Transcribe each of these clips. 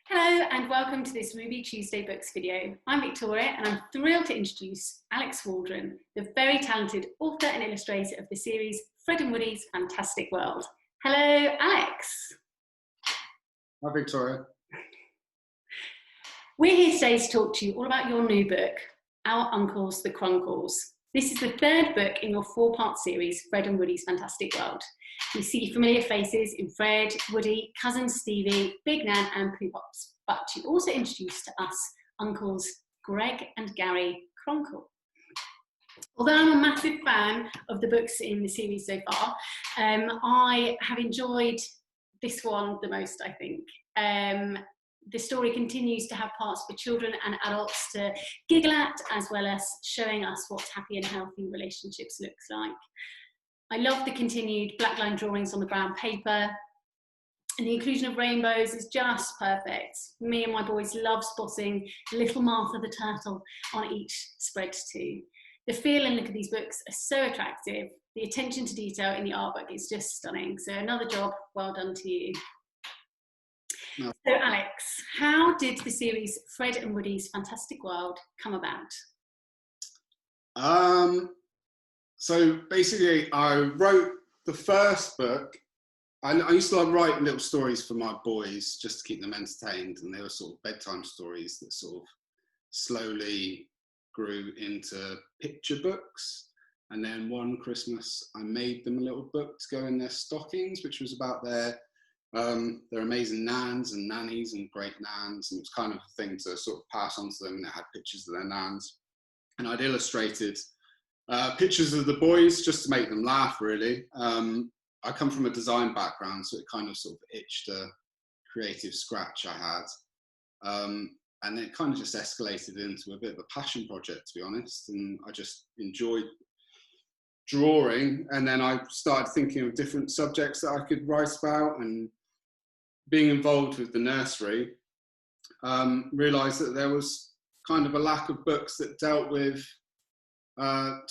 Hello and welcome to this Ruby Tuesday Books video. I'm Victoria and I'm thrilled to introduce Alex Waldron, the very talented author and illustrator of the series Fred and Woody's Fantastic World. Hello, Alex. Hi, Victoria. We're here today to talk to you all about your new book, Our Uncles the Cruncles. This is the third book in your four-part series, Fred and Woody's Fantastic World. You see familiar faces in Fred, Woody, cousin Stevie, Big Nan and Pooh Pops, but you also introduce to us Uncles Greg and Gary Crunkle. Although I'm a massive fan of the books in the series so far, I have enjoyed this one the most, I think. The story continues to have parts for children and adults to giggle at, as well as showing us what happy and healthy relationships looks like. I love the continued black line drawings on the brown paper, and the inclusion of rainbows is just perfect. Me and my boys love spotting little Martha the turtle on each spread too. The feel and look of these books are so attractive. The attention to detail in the artwork is just stunning. So another job well done to you. No. So Alex, how did the series Fred and Woody's Fantastic World come about? So basically, I wrote the first book. I used to like write little stories for my boys just to keep them entertained, and they were sort of bedtime stories that sort of slowly grew into picture books. And then one Christmas, I made them a little book to go in their stockings, which was about their amazing nans and nannies and great nans, and it was kind of a thing to sort of pass on to them, and it had pictures of their nans. And I'd illustrated pictures of the boys just to make them laugh, really. I come from a design background, so it kind of sort of itched a creative scratch I had. And it kind of just escalated into a bit of a passion project, to be honest, and I just enjoyed drawing. And then I started thinking of different subjects that I could write about, and being involved with the nursery, realised that there was kind of a lack of books that dealt with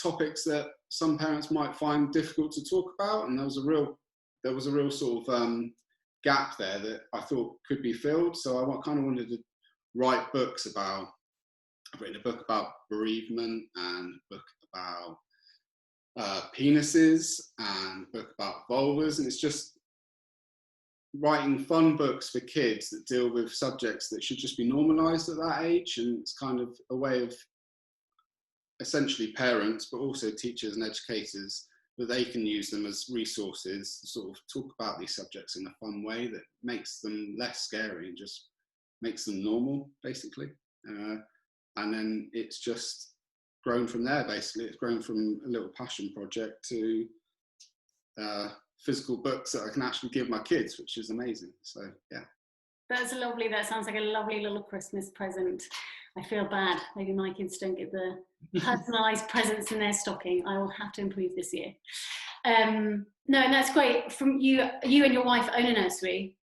topics that some parents might find difficult to talk about, and there was a real sort of gap there that I thought could be filled. So I kind of wanted to write books about. I've written a book about bereavement, and a book about penises, and a book about vulvas, and it's just writing fun books for kids that deal with subjects that should just be normalised at that age. And it's kind of a way of essentially parents, but also teachers and educators, that they can use them as resources to sort of talk about these subjects in a fun way that makes them less scary and just makes them normal, basically. And then it's just grown from there, basically. It's grown from a little passion project to physical books that I can actually give my kids, which is amazing. So, yeah. That sounds like a lovely little Christmas present. I feel bad. Maybe my kids don't get the personalised presents in their stocking. I will have to improve this year. No, and that's great. From you and your wife own a nursery?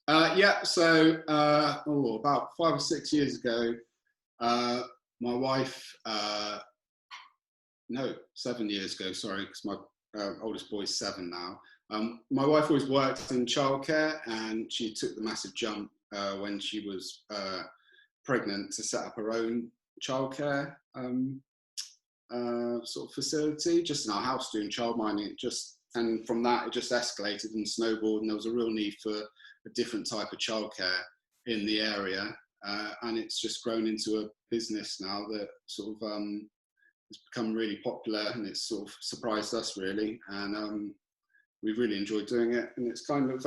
Yeah, so about 5 or 6 years ago, my wife, 7 years ago, sorry, because my oldest boy's 7 now. My wife always worked in childcare, and she took the massive jump when she was pregnant to set up her own childcare sort of facility just in our house doing childminding. And from that it just escalated and snowballed, and there was a real need for a different type of childcare in the area, and it's just grown into a business now that sort of has become really popular, and it's sort of surprised us really, and we've really enjoyed doing it. And it's kind of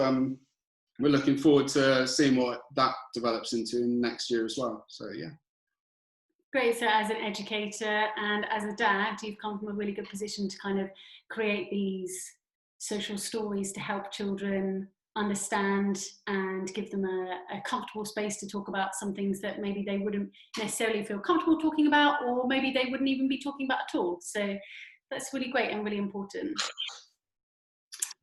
we're looking forward to seeing what that develops into next year as well. So yeah. Great. So as an educator and as a dad, you've come from a really good position to kind of create these social stories to help children understand and give them a comfortable space to talk about some things that maybe they wouldn't necessarily feel comfortable talking about, or maybe they wouldn't even be talking about at all. So that's really great and really important.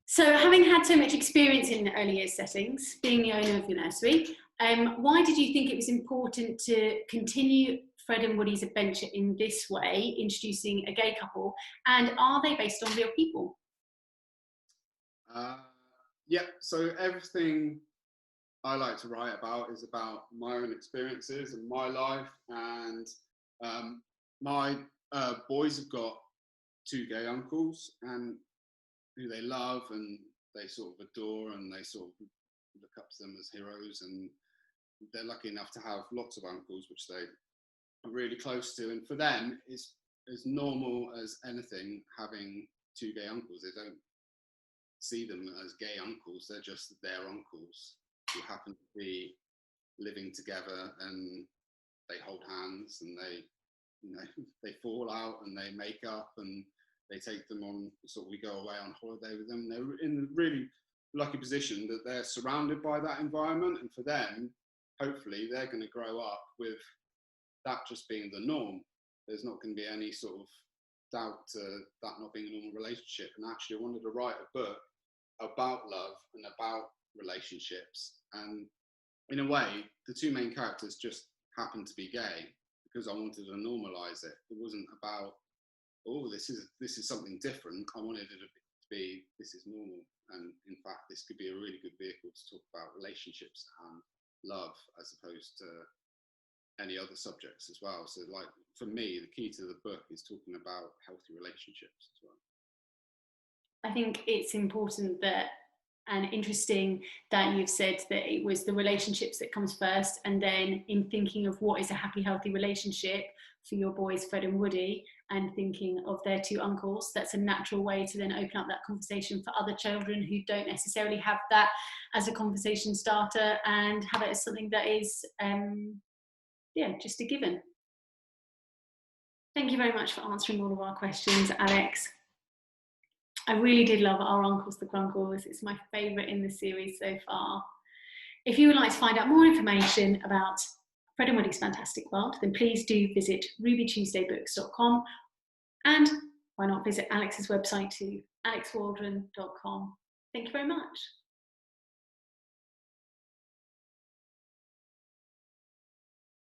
So having had so much experience in early years settings, being the owner of the nursery, why did you think it was important to continue Fred and Woody's adventure in this way, introducing a gay couple, and are they based on real people? Yeah, so everything I like to write about is about my own experiences and my life. And my boys have got two gay uncles, and who they love and they sort of adore, and they sort of look up to them as heroes. And they're lucky enough to have lots of uncles which they are really close to. And for them, it's as normal as anything having two gay uncles. They don't see them as gay uncles, they're just their uncles who happen to be living together, and they hold hands, and they, you know, they fall out and they make up, and they take them on, sort of, we go away on holiday with them. They're in a really lucky position that they're surrounded by that environment, and for them, hopefully, they're going to grow up with that just being the norm. There's not going to be any sort of doubt to that not being a normal relationship. And actually, I wanted to write a book about love and about relationships. And in a way, the two main characters just happened to be gay because I wanted to normalize it. It wasn't about, oh, this is something different. I wanted it to be, this is normal. And in fact, this could be a really good vehicle to talk about relationships and love, as opposed to any other subjects as well. So, like, for me, the key to the book is talking about healthy relationships as well. I think it's important that, and interesting that you've said that it was the relationships that comes first, and then in thinking of what is a happy, healthy relationship for your boys, Fred and Woody, and thinking of their two uncles, that's a natural way to then open up that conversation for other children who don't necessarily have that as a conversation starter, and have it as something that is, just a given. Thank you very much for answering all of our questions, Alex. I really did love Our Uncles the Cruncles. It's my favourite in the series so far. If you would like to find out more information about Fred and Woody's Fantastic World, then please do visit rubytuesdaybooks.com, and why not visit Alex's website too, alexwaldron.com. Thank you very much.